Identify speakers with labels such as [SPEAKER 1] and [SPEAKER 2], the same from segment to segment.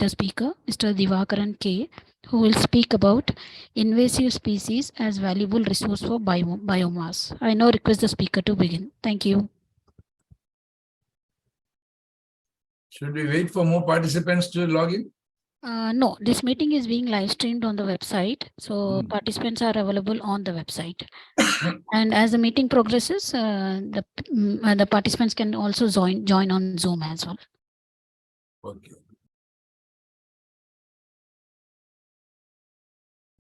[SPEAKER 1] the speaker, Mr. Divakaran K, who will speak about invasive species as valuable resource for biomass. I now request the speaker to begin. Thank you.
[SPEAKER 2] Should we wait for more participants to log in?
[SPEAKER 1] No, this meeting is being live streamed on the website. So participants are available on the website. And as the meeting progresses, the participants can also join on Zoom as well.
[SPEAKER 2] Okay.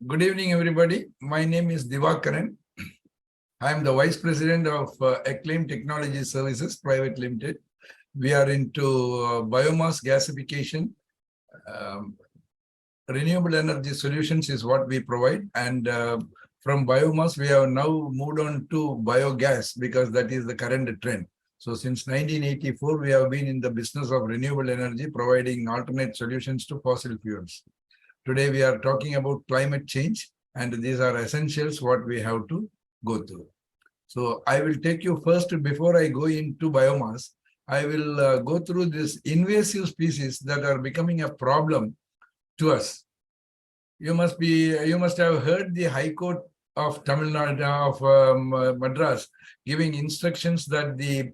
[SPEAKER 2] Good evening, everybody. My name is Divakaran. I am the Vice President of Acclaim Technology Services Private Limited. We are into biomass gasification. Renewable energy solutions is what we provide. And from biomass, we have now moved on to biogas because that is the current trend. So since 1984, we have been in the business of renewable energy, providing alternate solutions to fossil fuels. Today, we are talking about climate change, and these are essentials what we have to go through. So I will take you first, before I go into biomass, I will go through this invasive species that are becoming a problem to us. You must have heard the High Court of Tamil Nadu of Madras giving instructions that the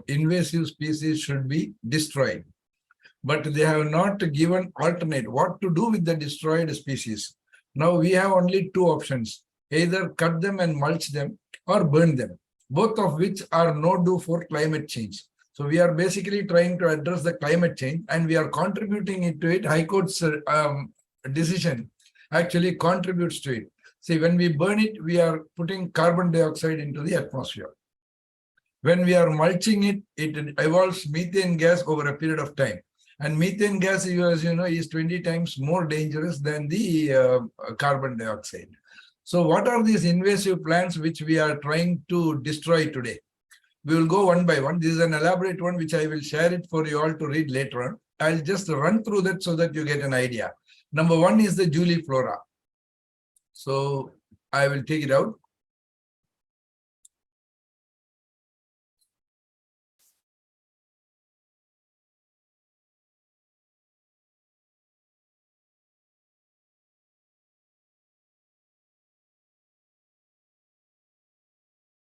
[SPEAKER 2] invasive species should be destroyed. But they have not given alternate what to do with the destroyed species. Now we have only two options: either cut them and mulch them or burn them, both of which are no do for climate change. So we are basically trying to address the climate change, and we are contributing it to it. High Court's decision actually contributes to it. See, when we burn it, we are putting carbon dioxide into the atmosphere. When we are mulching it, it evolves methane gas over a period of time. And methane gas, as you know, is 20 times more dangerous than the carbon dioxide. So what are these invasive plants which we are trying to destroy today? We will go one by one. This is an elaborate one, which I will share it for you all to read later on. I'll just run through that so that you get an idea. Number one is the Juliflora. So I will take it out.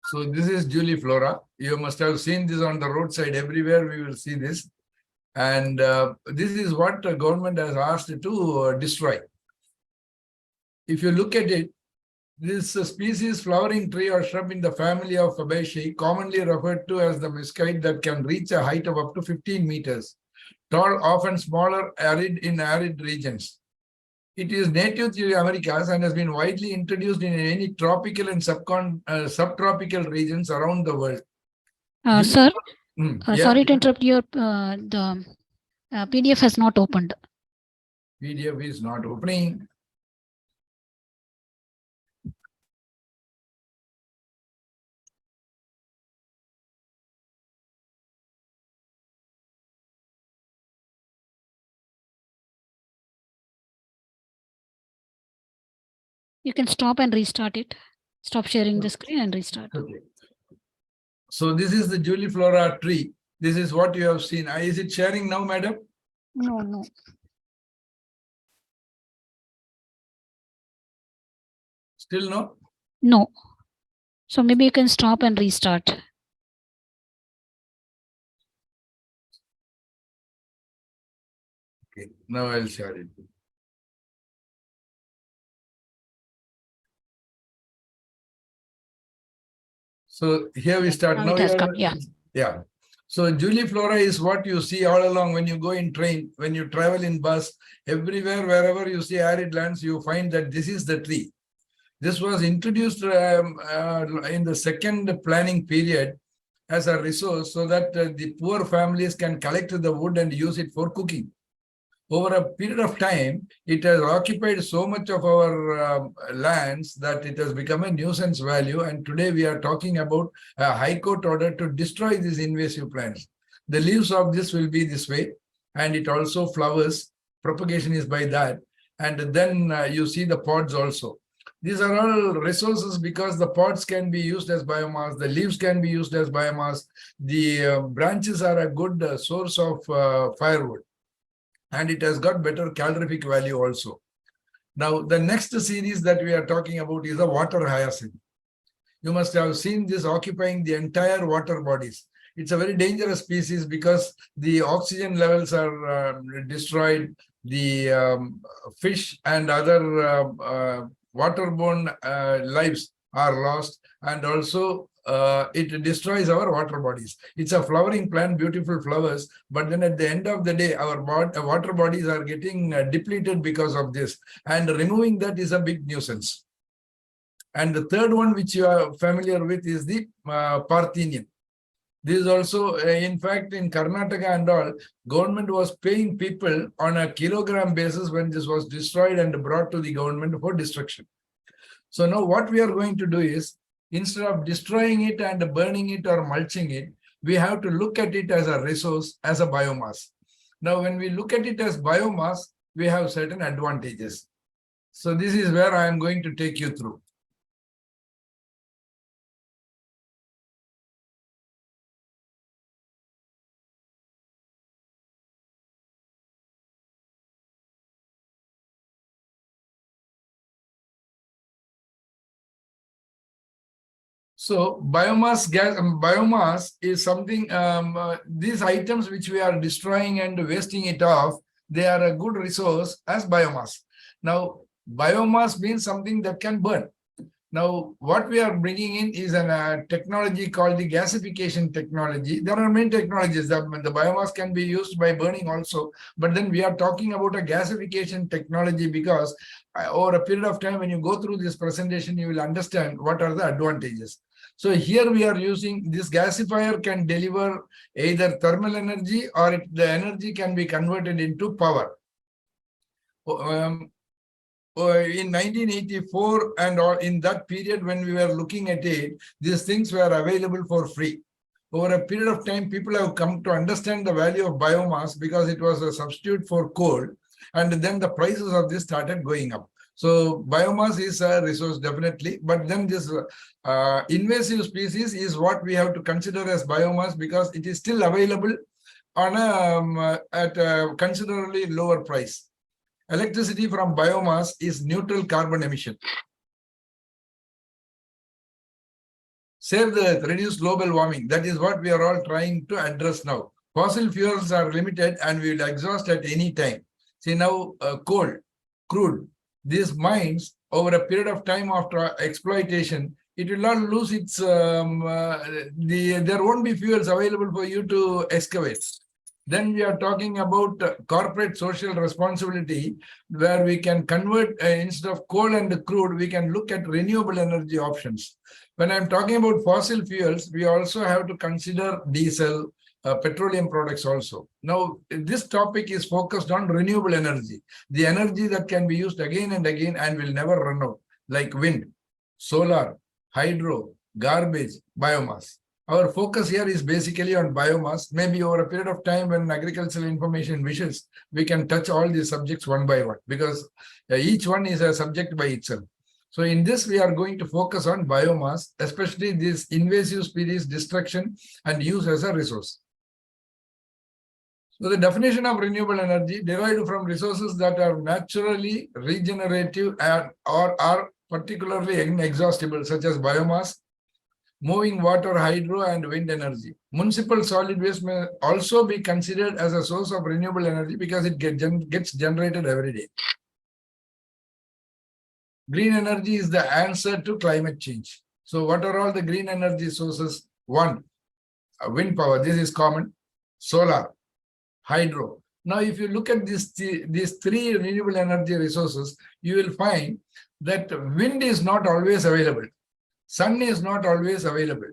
[SPEAKER 2] So this is Juliflora. You must have seen this on the roadside. Everywhere we will see this. And this is what the government has asked to destroy. If you look at it, this species flowering tree or shrub in the family of Fabaceae, commonly referred to as the mesquite, that can reach a height of up to 15 meters, tall, often smaller, in arid regions. It is native to the Americas and has been widely introduced in many tropical and subtropical regions around the world.
[SPEAKER 1] Sir, sorry to interrupt you. The PDF has not opened.
[SPEAKER 2] PDF is not opening.
[SPEAKER 1] You can stop and restart it. Stop sharing the screen and restart.
[SPEAKER 2] Okay. So this is the Juliflora tree. This is what you have seen. Is it sharing now, madam?
[SPEAKER 1] No.
[SPEAKER 2] Still no?
[SPEAKER 1] No. So maybe you can stop and restart.
[SPEAKER 2] Okay, now I'll share it. So here we start. Now
[SPEAKER 1] it has come, yeah.
[SPEAKER 2] Yeah. So Juliflora is what you see all along when you go in train, when you travel in bus, everywhere, wherever you see arid lands, you find that this is the tree. This was introduced in the second planning period as a resource so that the poor families can collect the wood and use it for cooking. Over a period of time, it has occupied so much of our lands that it has become a nuisance value. And today we are talking about a High Court order to destroy these invasive plants. The leaves of this will be this way, and it also flowers. Propagation is by that. And then you see the pods also. These are all resources because the pods can be used as biomass, the leaves can be used as biomass, the branches are a good source of firewood. and it has got better calorific value also. Now, the next series that we are talking about is the water hyacinth. You must have seen this occupying the entire water bodies. It's a very dangerous species because the oxygen levels are destroyed. The fish and other waterborne lives are lost, and also it destroys our water bodies. It's a flowering plant, beautiful flowers, but then at the end of the day, our water bodies are getting depleted because of this, and removing that is a big nuisance. And the third one, which you are familiar with, is the Parthenian. This is also, in fact, in Karnataka and all, government was paying people on a kilogram basis when this was destroyed and brought to the government for destruction. So now what we are going to do is, instead of destroying it and burning it or mulching it, we have to look at it as a resource, as a biomass. Now, when we look at it as biomass, we have certain advantages. So this is where I am going to take you through. So biomass is something, these items which we are destroying and wasting it off, they are a good resource as biomass. Now, biomass means something that can burn. Now, what we are bringing in is a technology called the gasification technology. There are many technologies. The biomass can be used by burning also, but then we are talking about a gasification technology because over a period of time, when you go through this presentation, you will understand what are the advantages. So here we are using this gasifier can deliver either thermal energy or the energy can be converted into power. In 1984 and in that period when we were looking at it, these things were available for free. Over a period of time, people have come to understand the value of biomass because it was a substitute for coal, and then the prices of this started going up. So biomass is a resource definitely, but then this invasive species is what we have to consider as biomass because it is still available on at a considerably lower price. Electricity from biomass is neutral carbon emission. Save the earth, reduce global warming. That is what we are all trying to address now. Fossil fuels are limited and we will exhaust at any time. See now, coal, crude, these mines over a period of time after exploitation, it will not lose its, there won't be fuels available for you to excavate. Then we are talking about corporate social responsibility, where we can convert instead of coal and crude, we can look at renewable energy options. When I'm talking about fossil fuels, we also have to consider diesel, petroleum products also. Now, this topic is focused on renewable energy, the energy that can be used again and again and will never run out, like wind, solar, hydro, garbage, biomass. Our focus here is basically on biomass. Maybe over a period of time when agricultural information wishes, we can touch all these subjects one by one because each one is a subject by itself. So in this, we are going to focus on biomass, especially this invasive species destruction and use as a resource. So the definition of renewable energy derived from resources that are naturally regenerative or are particularly inexhaustible, such as biomass, moving water, hydro, and wind energy. Municipal solid waste may also be considered as a source of renewable energy because it gets generated every day. Green energy is the answer to climate change. So what are all the green energy sources? One, wind power. This is common. Solar, hydro. Now, if you look at these three renewable energy resources, you will find that wind is not always available. Sun is not always available.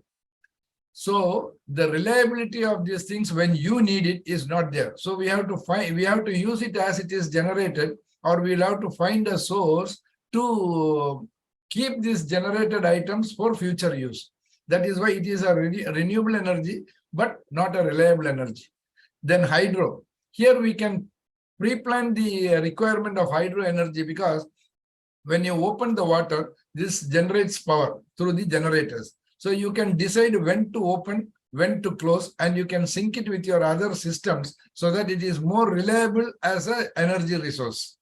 [SPEAKER 2] So the reliability of these things when you need it is not there. So we have to use it as it is generated, or we'll have to find a source to keep these generated items for future use. That is why it is a renewable energy, but not a reliable energy. Then hydro. Here we can pre-plan the requirement of hydro energy because when you open the water, this generates power through the generators. So you can decide when to open, when to close, and you can sync it with your other systems so that it is more reliable as an energy resource.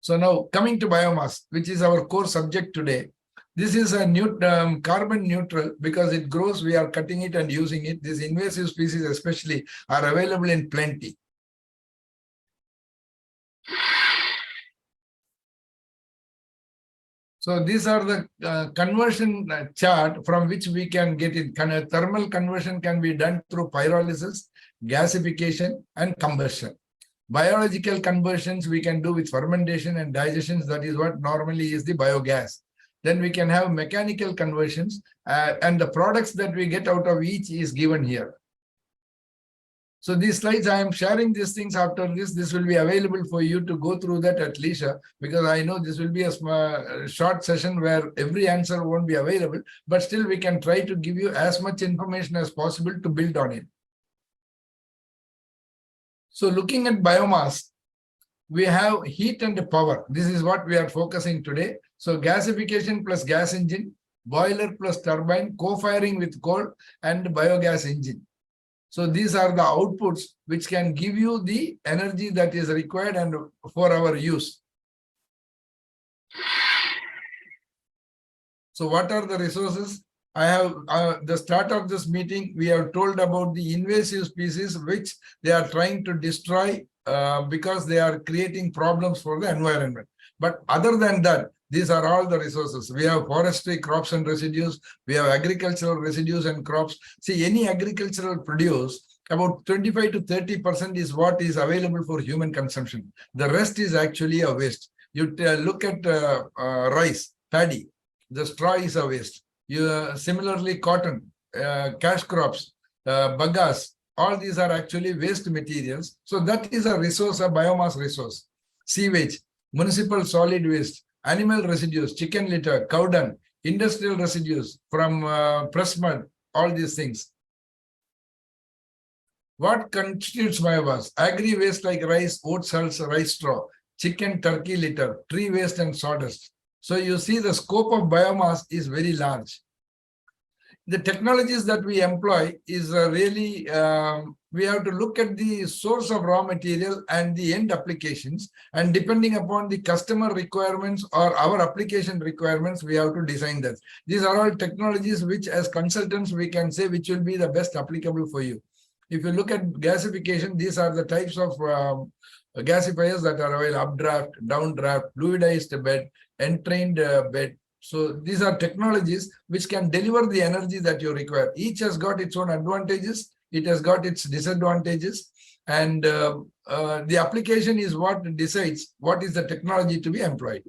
[SPEAKER 2] So now coming to biomass, which is our core subject today. This is a new carbon neutral because it grows, we are cutting it and using it. These invasive species especially are available in plenty. So these are the conversion chart from which we can get it. Thermal conversion can be done through pyrolysis, gasification, and combustion. Biological conversions we can do with fermentation and digestions. That is what normally is the biogas. Then we can have mechanical conversions, and the products that we get out of each is given here. So these slides, I am sharing these things after this. This will be available for you to go through that at leisure, because I know this will be a short session where every answer won't be available, but still we can try to give you as much information as possible to build on it. So looking at biomass, we have heat and power. This is what we are focusing today. So gasification plus gas engine, boiler plus turbine, co-firing with coal, and biogas engine. So these are the outputs which can give you the energy that is required and for our use. So what are the resources? I have the start of this meeting, we have told about the invasive species which they are trying to destroy because they are creating problems for the environment. But other than that, these are all the resources. We have forestry, crops and residues. We have agricultural residues and crops. See, any agricultural produce, about 25 to 30% is what is available for human consumption. The rest is actually a waste. You look at rice, paddy, the straw is a waste. Similarly, cotton, cash crops, bagasse, all these are actually waste materials. So that is a resource, a biomass resource. Sewage, municipal solid waste, animal residues, chicken litter, cow dung, industrial residues from press mud, all these things. What constitutes biomass? Agri waste like rice, oats, hulls, rice straw, chicken, turkey litter, tree waste and sawdust. So you see the scope of biomass is very large. The technologies that we employ is really, we have to look at the source of raw material and the end applications, and depending upon the customer requirements or our application requirements, we have to design that. These are all technologies which as consultants we can say which will be the best applicable for you. If you look at gasification, these are the types of gasifiers that are available: updraft, downdraft, fluidized bed, entrained bed. So these are technologies which can deliver the energy that you require. Each has got its own advantages. It has got its disadvantages. And the application is what decides what is the technology to be employed.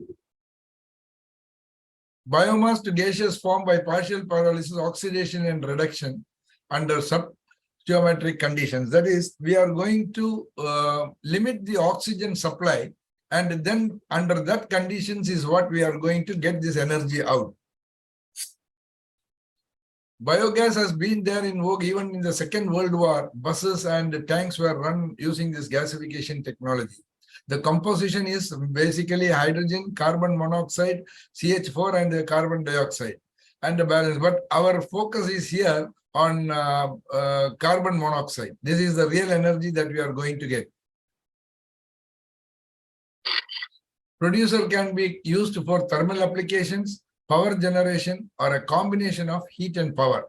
[SPEAKER 2] Biomass to gaseous form by partial pyrolysis, oxidation and reduction under subgeometric conditions. That is, we are going to limit the oxygen supply, and then under that conditions is what we are going to get this energy out. Biogas has been there in vogue even in the Second World War. Buses and tanks were run using this gasification technology. The composition is basically hydrogen, carbon monoxide, CH4 and carbon dioxide and the balance. But our focus is here on carbon monoxide. This is the real energy that we are going to get. Producer can be used for thermal applications, power generation, or a combination of heat and power.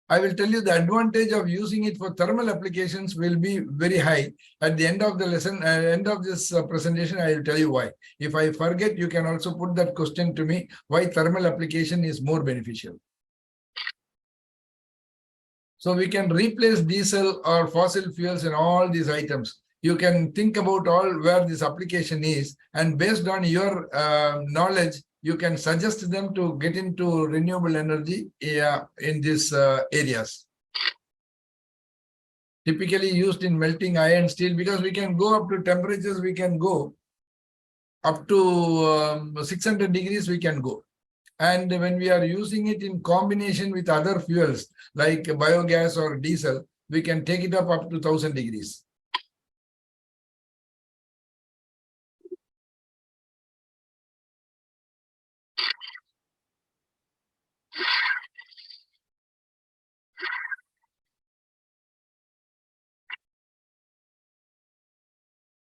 [SPEAKER 2] I will tell you the advantage of using it for thermal applications will be very high. At the end of the lesson, end of this presentation, I will tell you why. If I forget, you can also put that question to me, why thermal application is more beneficial. So we can replace diesel or fossil fuels in all these items. You can think about all where this application is, and based on your knowledge, you can suggest them to get into renewable energy in these areas. Typically used in melting iron steel, because we can go up to temperatures, we can go up to 600 degrees, we can go. And when we are using it in combination with other fuels like biogas or diesel, we can take it up to 1000 degrees.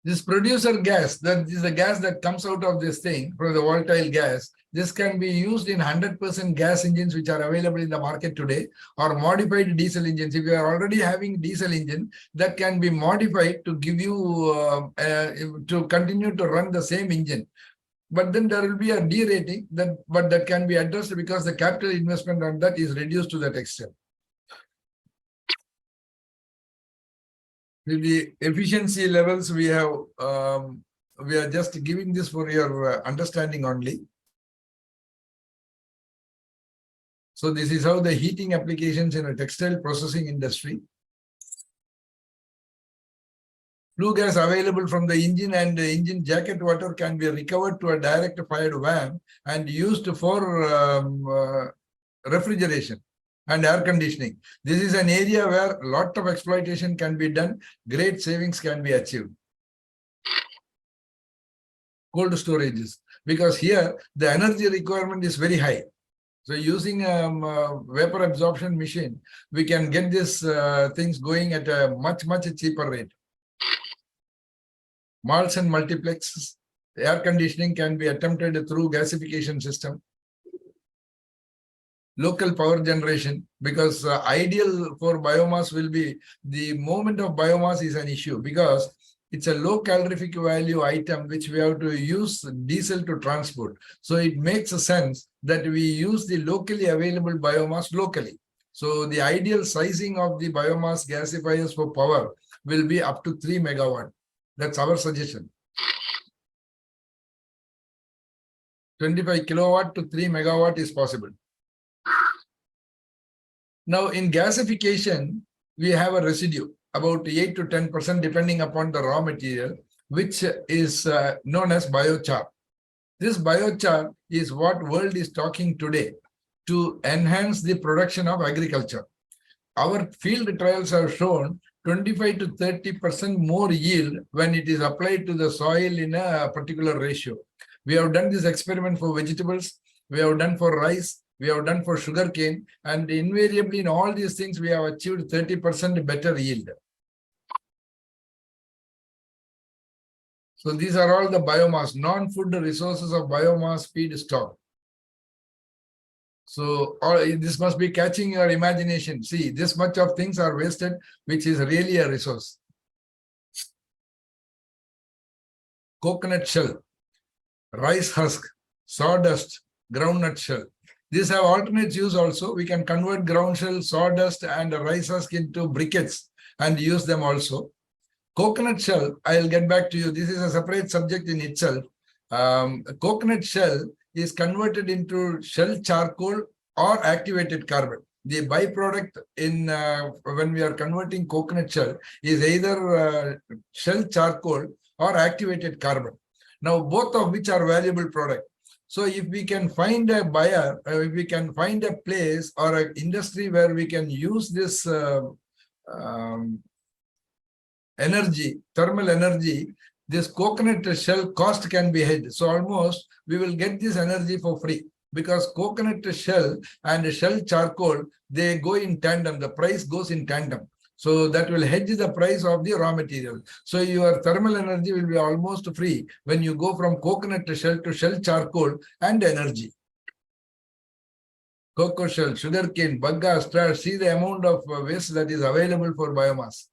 [SPEAKER 2] This producer gas, that is the gas that comes out of this thing from the volatile gas. This can be used in 100% gas engines which are available in the market today, or modified diesel engines. If you are already having diesel engine, that can be modified to give you to continue to run the same engine. But then there will be a derating but that can be addressed because the capital investment on that is reduced to that extent. The efficiency levels we are just giving this for your understanding only. So this is how the heating applications in a textile processing industry. Flue gas available from the engine and the engine jacket water can be recovered to a direct fired van and used for refrigeration and air conditioning. This is an area where a lot of exploitation can be done. Great savings can be achieved. Cold storages, because here the energy requirement is very high. So using a vapor absorption machine, we can get these things going at a much cheaper rate. Malls and multiplexes, air conditioning can be attempted through gasification system. Local power generation, because ideal for biomass will be the movement of biomass is an issue because it's a low calorific value item which we have to use diesel to transport. So it makes a sense that we use the locally available biomass locally. So the ideal sizing of the biomass gasifiers for power will be up to 3 megawatt. That's our suggestion. 25 kilowatt to 3 megawatt is possible. Now in gasification, we have a residue about 8 to 10% depending upon the raw material, which is known as biochar. This biochar is what world is talking today to enhance the production of agriculture. Our field trials have shown 25 to 30% more yield when it is applied to the soil in a particular ratio. We have done this experiment for vegetables, we have done for rice, we have done for sugarcane, and invariably in all these things, we have achieved 30% better yield. So these are all the biomass, non-food resources of biomass feedstock. So this must be catching your imagination. See, this much of things are wasted, which is really a resource. Coconut shell, rice husk, sawdust, groundnut shell. These have alternate use also. We can convert ground shell, sawdust, and rice husk into briquettes and use them also. Coconut shell, I'll get back to you. This is a separate subject in itself. Coconut shell is converted into shell charcoal or activated carbon. The byproduct in when we are converting coconut shell is either shell charcoal or activated carbon. Now, both of which are valuable product. So if we can find a buyer, if we can find a place or an industry where we can use this energy, thermal energy, this coconut shell cost can be hedged. So almost we will get this energy for free because coconut shell and shell charcoal, they go in tandem. The price goes in tandem. So that will hedge the price of the raw material. So your thermal energy will be almost free when you go from coconut shell to shell charcoal and energy. Cocoa shell, sugarcane, bagasse, trash, see the amount of waste that is available for biomass.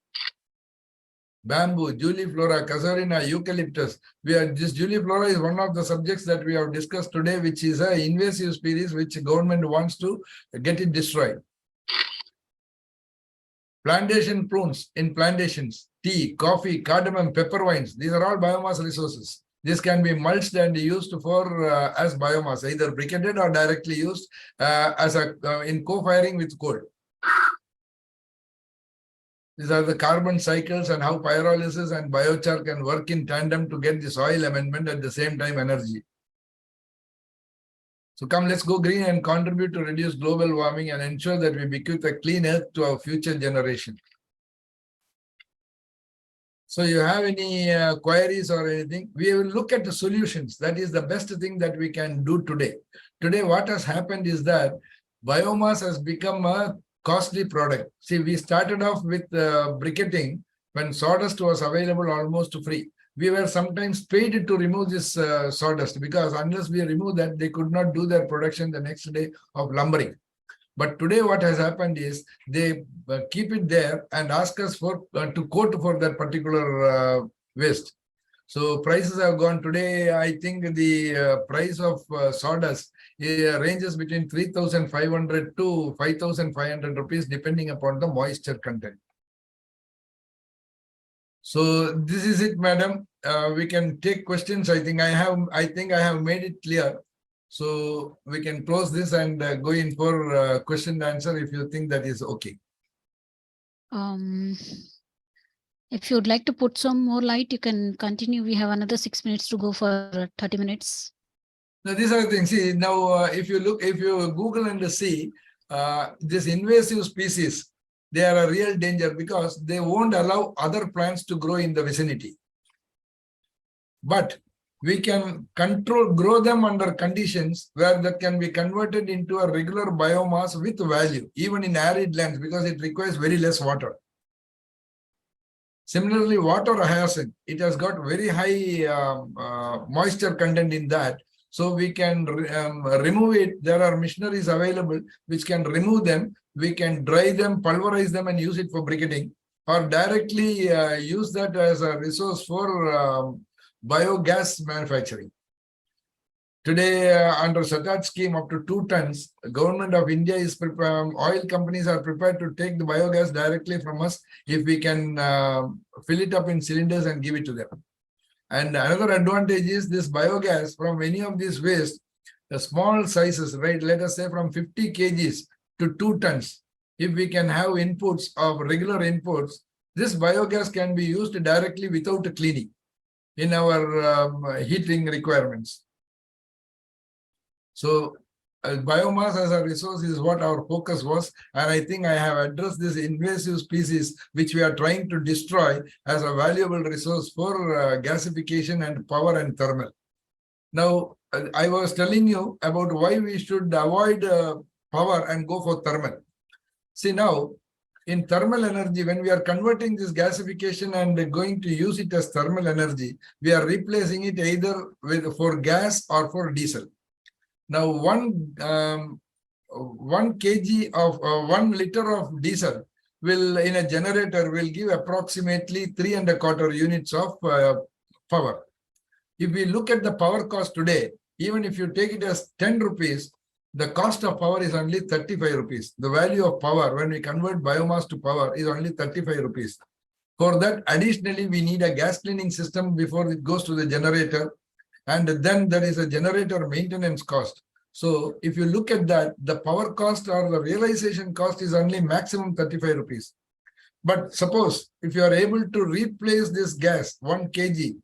[SPEAKER 2] Bamboo, juliflora, casuarina, eucalyptus. This juliflora is one of the subjects that we have discussed today, which is an invasive species which government wants to get it destroyed. Plantation prunes in plantations, tea, coffee, cardamom, pepper vines. These are all biomass resources. This can be mulched and used for as biomass, either briquetted or directly used as in co-firing with coal. These are the carbon cycles and how pyrolysis and biochar can work in tandem to get the soil amendment at the same time energy. So come, let's go green and contribute to reduce global warming and ensure that we bequeath a clean earth to our future generation. So you have any queries or anything? We will look at the solutions. That is the best thing that we can do today. Today, what has happened is that biomass has become a costly product. See, we started off with briquetting when sawdust was available almost free. we were sometimes paid to remove this sawdust, because unless we remove that, they could not do their production the next day of lumbering. But today what has happened is they keep it there and ask us for to quote for that particular waste. So prices have gone today. I think the price of sawdust ranges between 3,500 to 5,500 rupees, depending upon the moisture content. So this is it, madam. We can take questions. I think I have made it clear. So we can close this and go in for question and answer if you think that is okay.
[SPEAKER 1] If you'd like to put some more light, you can continue. We have another 6 minutes to go for 30 minutes.
[SPEAKER 2] Now, these are the things. See, now if you Google and see this invasive species, they are a real danger because they won't allow other plants to grow in the vicinity. But we can grow them under conditions where that can be converted into a regular biomass with value, even in arid lands, because it requires very less water. Similarly, water hyacinth, it has got very high moisture content in that. So we can remove it. There are machineries available which can remove them. We can dry them, pulverize them, and use it for briquetting, or directly use that as a resource for biogas manufacturing. Today, under SATAT scheme, up to 2 tons, government of India is oil companies are prepared to take the biogas directly from us if we can fill it up in cylinders and give it to them. And another advantage is this biogas from any of these waste, the small sizes, right? Let us say from 50 kgs to 2 tons. If we can have inputs of regular inputs, this biogas can be used directly without cleaning in our heating requirements. So biomass as a resource is what our focus was. And I think I have addressed this invasive species, which we are trying to destroy, as a valuable resource for gasification and power and thermal. Now, I was telling you about why we should avoid power and go for thermal. See, now, in thermal energy, when we are converting this gasification and going to use it as thermal energy, we are replacing it either for gas or for diesel. Now, 1 kg of 1 liter of diesel will, in a generator, will give approximately 3¼ units of power. If we look at the power cost today, even if you take it as 10 rupees, the cost of power is only 35 rupees. The value of power when we convert biomass to power is only 35 rupees. For that, additionally, we need a gas cleaning system before it goes to the generator. And then there is a generator maintenance cost. So if you look at that, the power cost or the realization cost is only maximum 35 rupees. But suppose if you are able to replace this gas 1 kg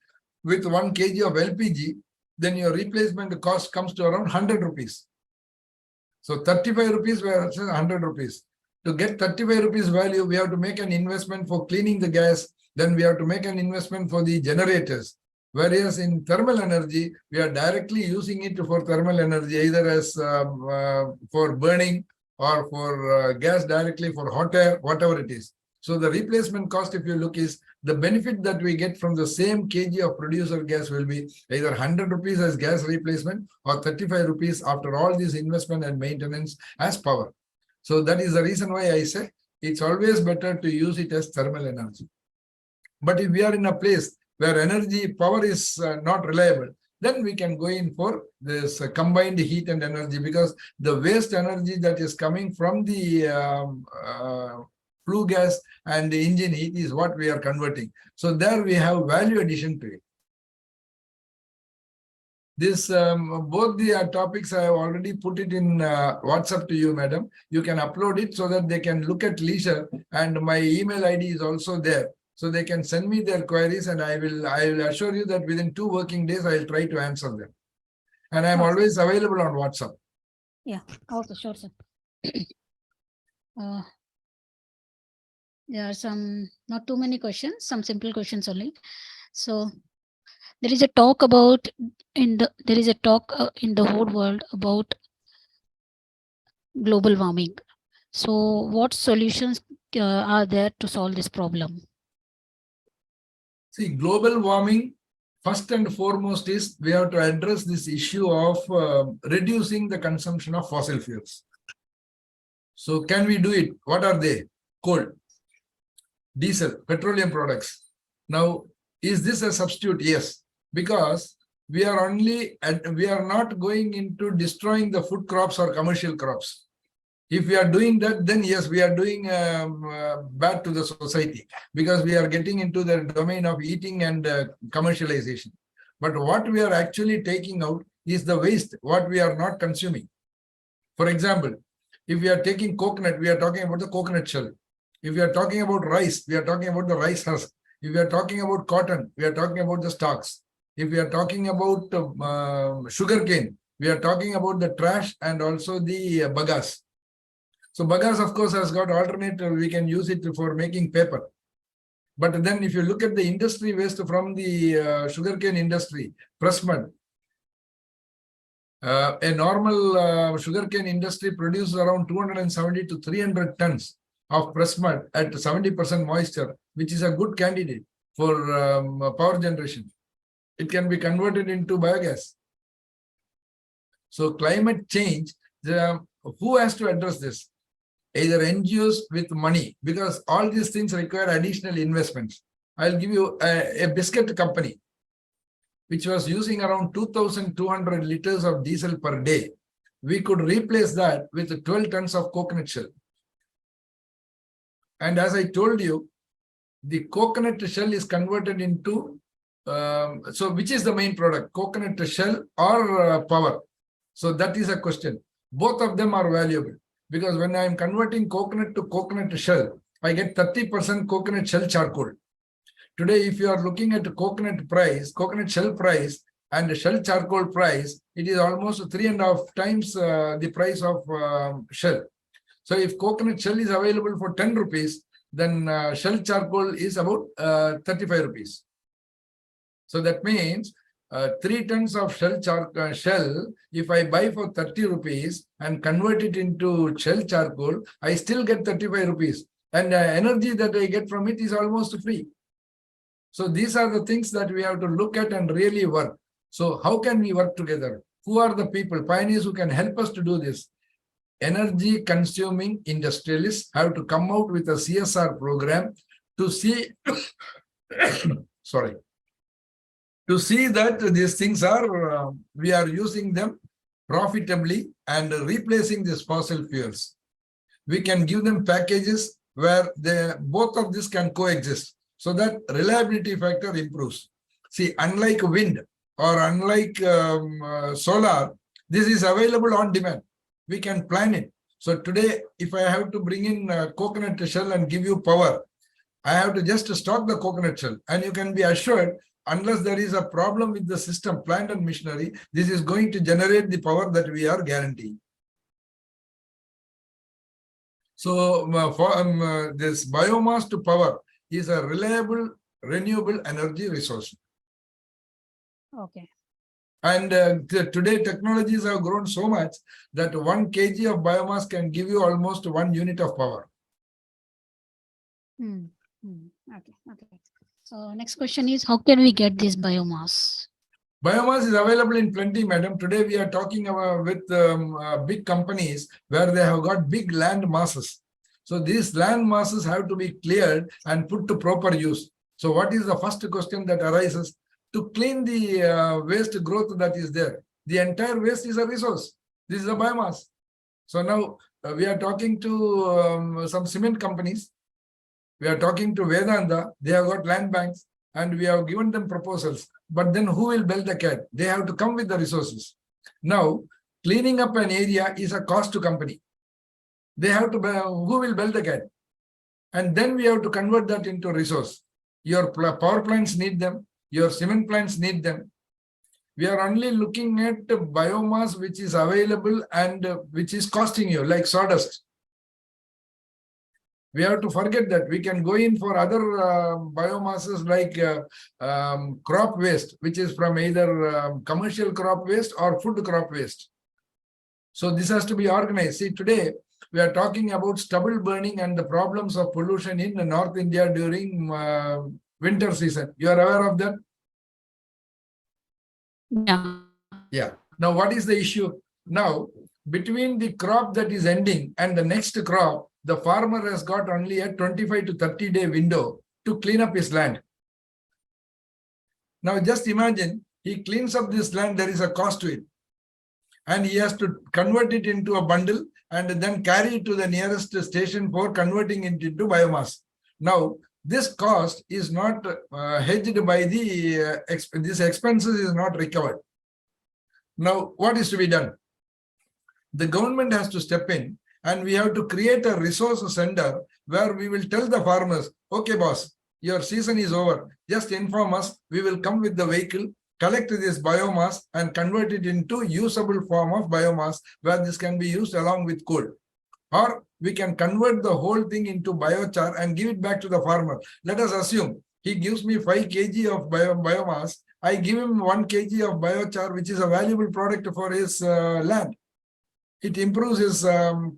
[SPEAKER 2] with 1 kg of LPG, then your replacement cost comes to around 100 rupees. So 35 rupees versus 100 rupees. To get 35 rupees value, we have to make an investment for cleaning the gas. Then we have to make an investment for the generators. Whereas in thermal energy, we are directly using it for thermal energy, either as for burning or for gas directly for hot air, whatever it is. So the replacement cost, if you look, is the benefit that we get from the same kg of producer gas will be either 100 rupees as gas replacement or 35 rupees after all this investment and maintenance as power. So that is the reason why I say it's always better to use it as thermal energy. But if we are in a place where power is not reliable, then we can go in for this combined heat and energy, because the waste energy that is coming from the flue gas and the engine heat is what we are converting. So there we have value addition to it. This both the topics I have already put it in WhatsApp to you, madam. You can upload it so that they can look at leisure, and my email ID is also there. So they can send me their queries, and I will assure you that within 2 working days, I will try to answer them. And I'm always available on WhatsApp.
[SPEAKER 1] Yeah, okay, sure, sir. There are some, not too many questions, some simple questions only. So there is a talk about in the whole world about global warming. So what solutions are there to solve this problem?
[SPEAKER 2] See, global warming First and foremost is we have to address this issue of reducing the consumption of fossil fuels. So can we do it? What are they? Coal, diesel, petroleum products. Now, is this a substitute? Yes, because we are not going into destroying the food crops or commercial crops. If we are doing that, then yes, we are doing bad to the society, because we are getting into the domain of eating and commercialization. But what we are actually taking out is the waste, what we are not consuming. For example, if we are taking coconut, we are talking about the coconut shell. If we are talking about rice, we are talking about the rice husk. If we are talking about cotton, we are talking about the stalks. If we are talking about sugarcane, we are talking about the trash and also the bagasse. So bagasse, of course, has got alternative. We can use it for making paper. But then if you look at the industry waste from the sugarcane industry, press mud, a normal sugarcane industry produces around 270 to 300 tons of press mud at 70% moisture, which is a good candidate for power generation. It can be converted into biogas. So climate change, who has to address this? Either NGOs with money, because all these things require additional investments. I'll give you a biscuit company, which was using around 2,200 liters of diesel per day. We could replace that with 12 tons of coconut shell. And as I told you, the coconut shell is converted into, so which is the main product, coconut shell or power? So that is a question. Both of them are valuable, because when I am converting coconut to coconut shell, I get 30% coconut shell charcoal. Today, if you are looking at coconut shell price and shell charcoal price, it is almost 3.5 times the price of shell. So if coconut shell is available for 10 rupees, then shell charcoal is about 35 rupees. So that means 3 tons of shell, if I buy for 30 rupees and convert it into shell charcoal, I still get 35 rupees. And energy that I get from it is almost free. So these are the things that we have to look at and really work. So how can we work together? Who are the people, pioneers who can help us to do this? Energy consuming industrialists have to come out with a CSR program to see, sorry, to see that these things are, we are using them profitably and replacing these fossil fuels. We can give them packages where both of this can coexist, so that reliability factor improves. See, unlike wind or unlike solar, this is available on demand. We can plan it. So today, if I have to bring in coconut shell and give you power, I have to just stock the coconut shell, and you can be assured, unless there is a problem with the system, plant and machinery, this is going to generate the power that we are guaranteeing. So this biomass to power is a reliable, renewable energy resource.
[SPEAKER 1] Okay.
[SPEAKER 2] And today technologies have grown so much that 1 kg of biomass can give you almost 1 unit of power.
[SPEAKER 1] Okay. So next question is, how can we get this biomass?
[SPEAKER 2] Biomass is available in plenty, madam. Today we are talking about with big companies where they have got big land masses. So these land masses have to be cleared and put to proper use. So what is the first question that arises? To clean the waste growth that is there. The entire waste is a resource. This is a biomass. So now we are talking to some cement companies. We are talking to Vedanta. They have got land banks and we have given them proposals. But then who will build the cat? They have to come with the resources. Now, cleaning up an area is a cost to company. They have to, who will build the cat? And then we have to convert that into resource. Your power plants need them. Your cement plants need them. We are only looking at biomass which is available and which is costing you, like sawdust. We have to forget that. We can go in for other biomasses like crop waste, which is from either commercial crop waste or food crop waste. So this has to be organized. See, today we are talking about stubble burning and the problems of pollution in North India during winter season. You are aware of that?
[SPEAKER 1] Yeah.
[SPEAKER 2] Yeah. Now, what is the issue? Now, between the crop that is ending and the next crop, the farmer has got only a 25 to 30-day window to clean up his land. Now, just imagine he cleans up this land, there is a cost to it. And he has to convert it into a bundle and then carry it to the nearest station for converting it into biomass. Now, this cost is not hedged by the, this expenses is not recovered. Now, what is to be done? The government has to step in and we have to create a resource center where we will tell the farmers, okay, boss, your season is over. Just inform us. We will come with the vehicle, collect this biomass and convert it into usable form of biomass where this can be used along with coal. Or we can convert the whole thing into biochar and give it back to the farmer. Let us assume he gives me 5 kg of biomass. I give him 1 kg of biochar, which is a valuable product for his land. It improves his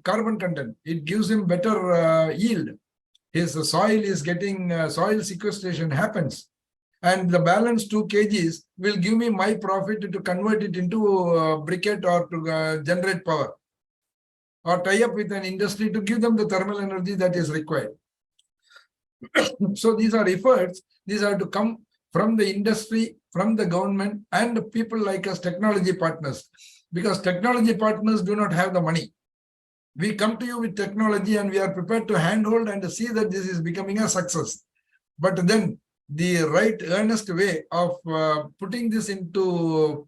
[SPEAKER 2] carbon content. It gives him better yield. His soil is getting, soil sequestration happens. And the balance 2 kgs will give me my profit to convert it into briquette or to generate power. Or tie up with an industry to give them the thermal energy that is required. So these are efforts. These are to come from the industry, from the government, and people like us, technology partners. Because technology partners do not have the money. We come to you with technology and we are prepared to handhold and see that this is becoming a success. But then the right earnest way of putting this into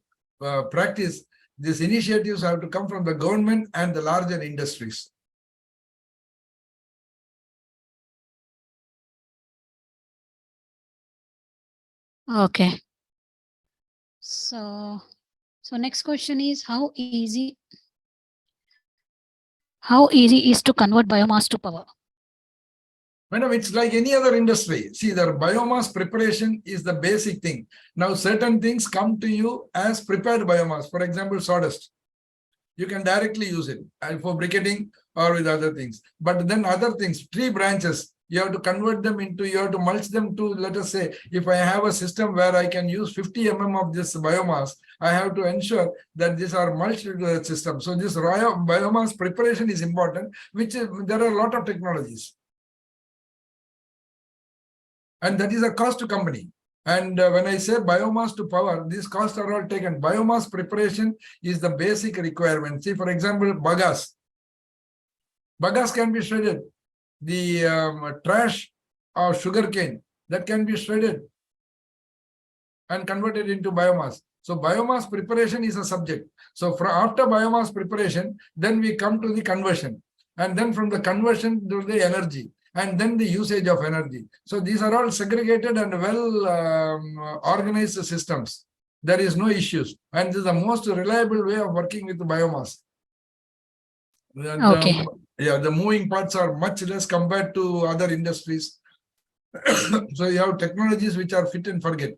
[SPEAKER 2] practice, these initiatives have to come from the government and the larger industries.
[SPEAKER 1] Okay. So next question is how easy is to convert biomass to power?
[SPEAKER 2] Madam, it's like any other industry. See, the biomass preparation is the basic thing. Now, certain things come to you as prepared biomass. For example, sawdust. You can directly use it for briquetting or with other things. But then other things, tree branches, you have to convert them into, you have to mulch them to, let us say, if I have a system where I can use 50 mm of this biomass, I have to ensure that these are mulched to the system. So this biomass preparation is important, which is, there are a lot of technologies. And that is a cost to company. And when I say biomass to power, these costs are all taken. Biomass preparation is the basic requirement. See, for example, bagasse. Bagasse can be shredded. The trash of sugarcane, that can be shredded and converted into biomass. So biomass preparation is a subject. So after biomass preparation, then we come to the conversion. And then from the conversion to the energy. And then the usage of energy. So these are all segregated and well organized systems. There is no issues. And this is the most reliable way of working with the biomass.
[SPEAKER 1] Okay.
[SPEAKER 2] The moving parts are much less compared to other industries. So you have technologies which are fit and forget,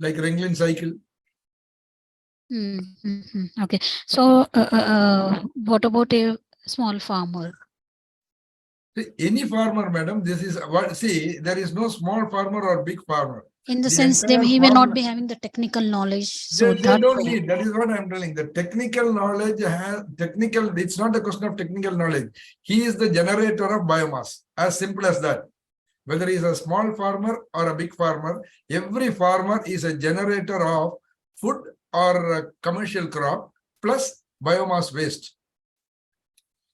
[SPEAKER 2] like Ringling cycle.
[SPEAKER 1] Okay. So what about a small farmer?
[SPEAKER 2] Any farmer, madam, this is what, see, there is no small farmer or big farmer.
[SPEAKER 1] In the sense he may not be having the technical knowledge. So
[SPEAKER 2] they don't need, that is what I'm telling. The technical knowledge it's not a question of technical knowledge. He is the generator of biomass, as simple as that. Whether he is a small farmer or a big farmer, every farmer is a generator of food or a commercial crop plus biomass waste.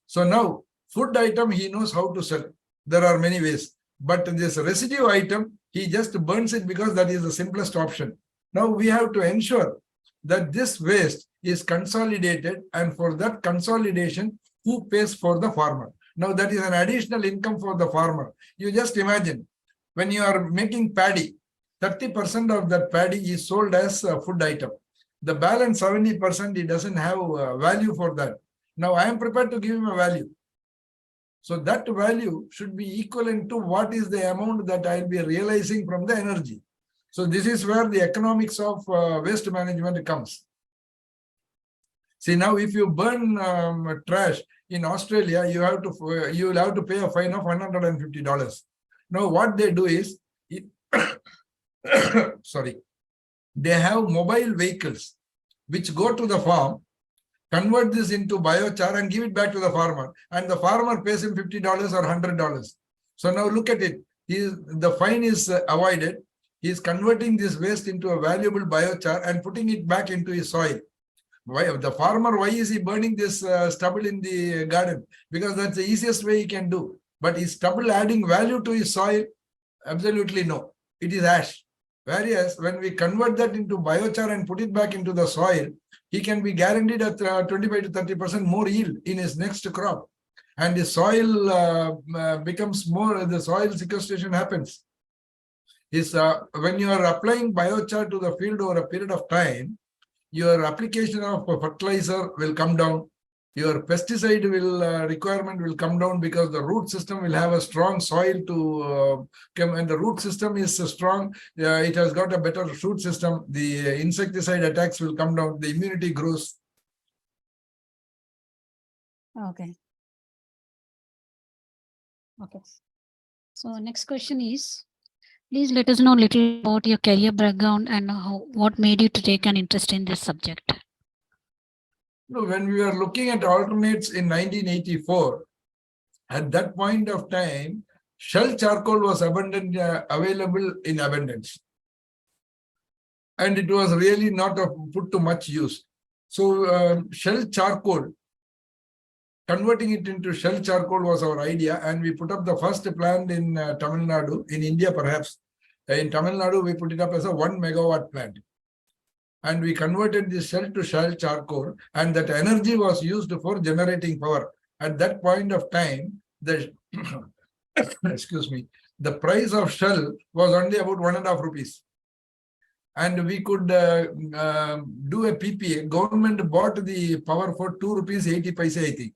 [SPEAKER 2] So now, food item, he knows how to sell. There are many ways. But this residue item, he just burns it because that is the simplest option. Now we have to ensure that this waste is consolidated, and for that consolidation, who pays for the farmer? Now that is an additional income for the farmer. You just imagine, when you are making paddy, 30% of that paddy is sold as a food item. The balance 70%, he doesn't have value for that. Now I am prepared to give him a value. So that value should be equivalent to what is the amount that I'll be realizing from the energy. So this is where the economics of waste management comes. See, now if you burn trash in Australia, you will have to pay a fine of $150. Now what they do is, sorry, they have mobile vehicles which go to the farm, convert this into biochar and give it back to the farmer. And the farmer pays him $50 or $100. So now look at it. The fine is avoided. He is converting this waste into a valuable biochar and putting it back into his soil. Why the farmer? Why is he burning this stubble in the garden? Because that's the easiest way he can do. But is stubble adding value to his soil? Absolutely no. It is ash. Whereas when we convert that into biochar and put it back into the soil, he can be guaranteed at 25 to 30% more yield in his next crop. And the soil becomes more, the soil sequestration happens. When you are applying biochar to the field over a period of time, your application of fertilizer will come down. Your pesticide requirement will come down because the root system will have a strong soil to come, and the root system is strong. It has got a better root system. The insecticide attacks will come down. The immunity grows.
[SPEAKER 1] Okay. Okay. So next question is, please let us know a little about your career background and what made you to take an interest in this subject.
[SPEAKER 2] When we were looking at alternates in 1984, at that point of time, shell charcoal was available in abundance. And it was really not put to much use. So shell charcoal, converting it into shell charcoal was our idea. And we put up the first plant in Tamil Nadu, in India perhaps. In Tamil Nadu, we put it up as a 1 megawatt plant. And we converted this shell to shell charcoal, and that energy was used for generating power. At that point of time, excuse me, the price of shell was only about 1.5 rupees. And we could do a PPA. Government bought the power for 2 rupees 80 paise, I think.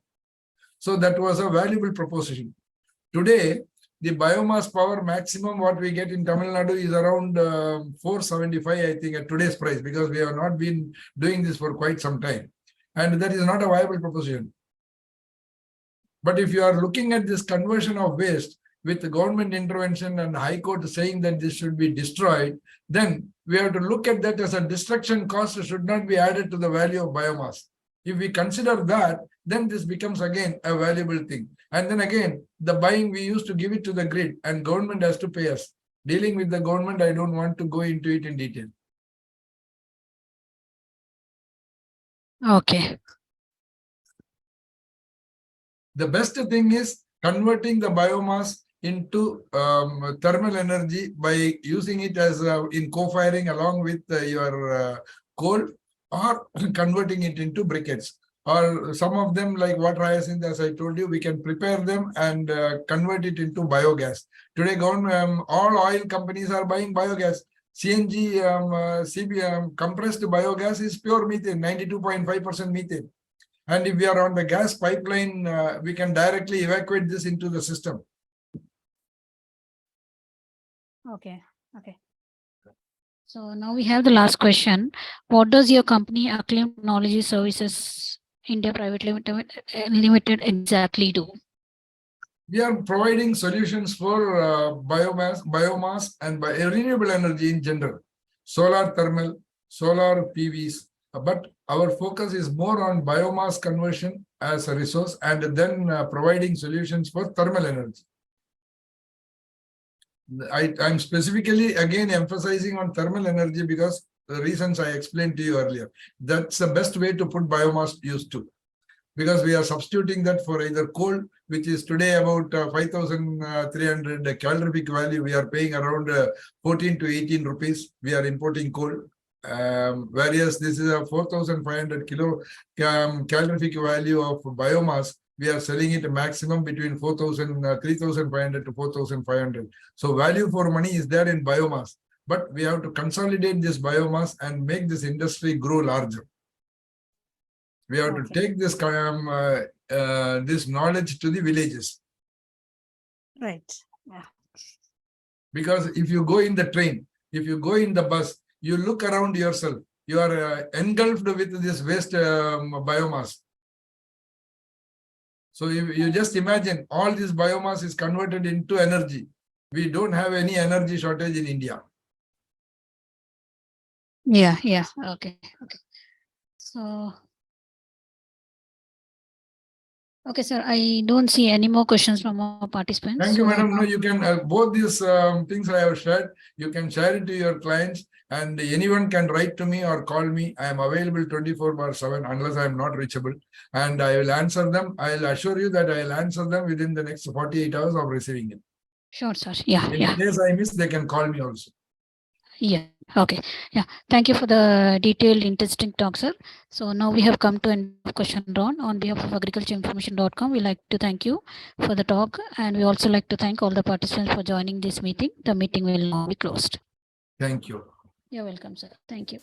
[SPEAKER 2] So that was a valuable proposition. Today, the biomass power maximum what we get in Tamil Nadu is around 475, I think, at today's price, because we have not been doing this for quite some time. And that is not a viable proposition. But if you are looking at this conversion of waste with the government intervention and High Court saying that this should be destroyed, then we have to look at that as a destruction cost should not be added to the value of biomass. If we consider that, then this becomes again a valuable thing. And then again, the buying, we used to give it to the grid and government has to pay us. Dealing with the government, I don't want to go into it in detail.
[SPEAKER 1] Okay.
[SPEAKER 2] The best thing is converting the biomass into thermal energy by using it as in co-firing along with your coal, or converting it into briquettes. Or some of them, like water hyacinth, as I told you, we can prepare them and convert it into biogas. Today, all oil companies are buying biogas. CNG, compressed biogas is pure methane, 92.5% methane. And if we are on the gas pipeline, we can directly evacuate this into the system.
[SPEAKER 1] Okay. Okay. So now we have the last question. What does your company, Acclaim Technology Services India Private Limited exactly do?
[SPEAKER 2] We are providing solutions for biomass and renewable energy in general, solar thermal, solar PVs. But our focus is more on biomass conversion as a resource and then providing solutions for thermal energy. I'm specifically again emphasizing on thermal energy because the reasons I explained to you earlier. That's the best way to put biomass use to, because we are substituting that for either coal, which is today about 5,300 calorific value. We are paying around 14 to 18 rupees. We are importing coal. Whereas this is a 4,500 kilo calorific value of biomass. We are selling it a maximum between 3,500 to 4,500. So value for money is there in biomass, but we have to consolidate this biomass and make this industry grow larger. We have to take this this knowledge to the villages.
[SPEAKER 1] Right. Yeah.
[SPEAKER 2] Because if you go in the train, if you go in the bus, you look around yourself. You are engulfed with this waste biomass. So you just imagine all this biomass is converted into energy. We don't have any energy shortage in India.
[SPEAKER 1] Yeah. Yeah. Okay. Okay. So, okay, sir, I don't see any more questions from our participants.
[SPEAKER 2] Thank you,
[SPEAKER 1] So,
[SPEAKER 2] madam. No, you can, both these things I have shared, you can share it to your clients, and anyone can write to me or call me. I am available 24/7 unless I am not reachable, and I will answer them. I'll assure you that I'll answer them within the next 48 hours of receiving it.
[SPEAKER 1] Sure, sir. Yeah,
[SPEAKER 2] In
[SPEAKER 1] yeah.
[SPEAKER 2] case I miss, they can call me also.
[SPEAKER 1] Yeah. Okay. Yeah. Thank you for the detailed, interesting talk, sir. So now we have come to end of question round. On behalf of agricultureinformation.com, we like to thank you for the talk, and we also like to thank all the participants for joining this meeting. The meeting will now be closed.
[SPEAKER 2] Thank you.
[SPEAKER 1] You're welcome, sir. Thank you.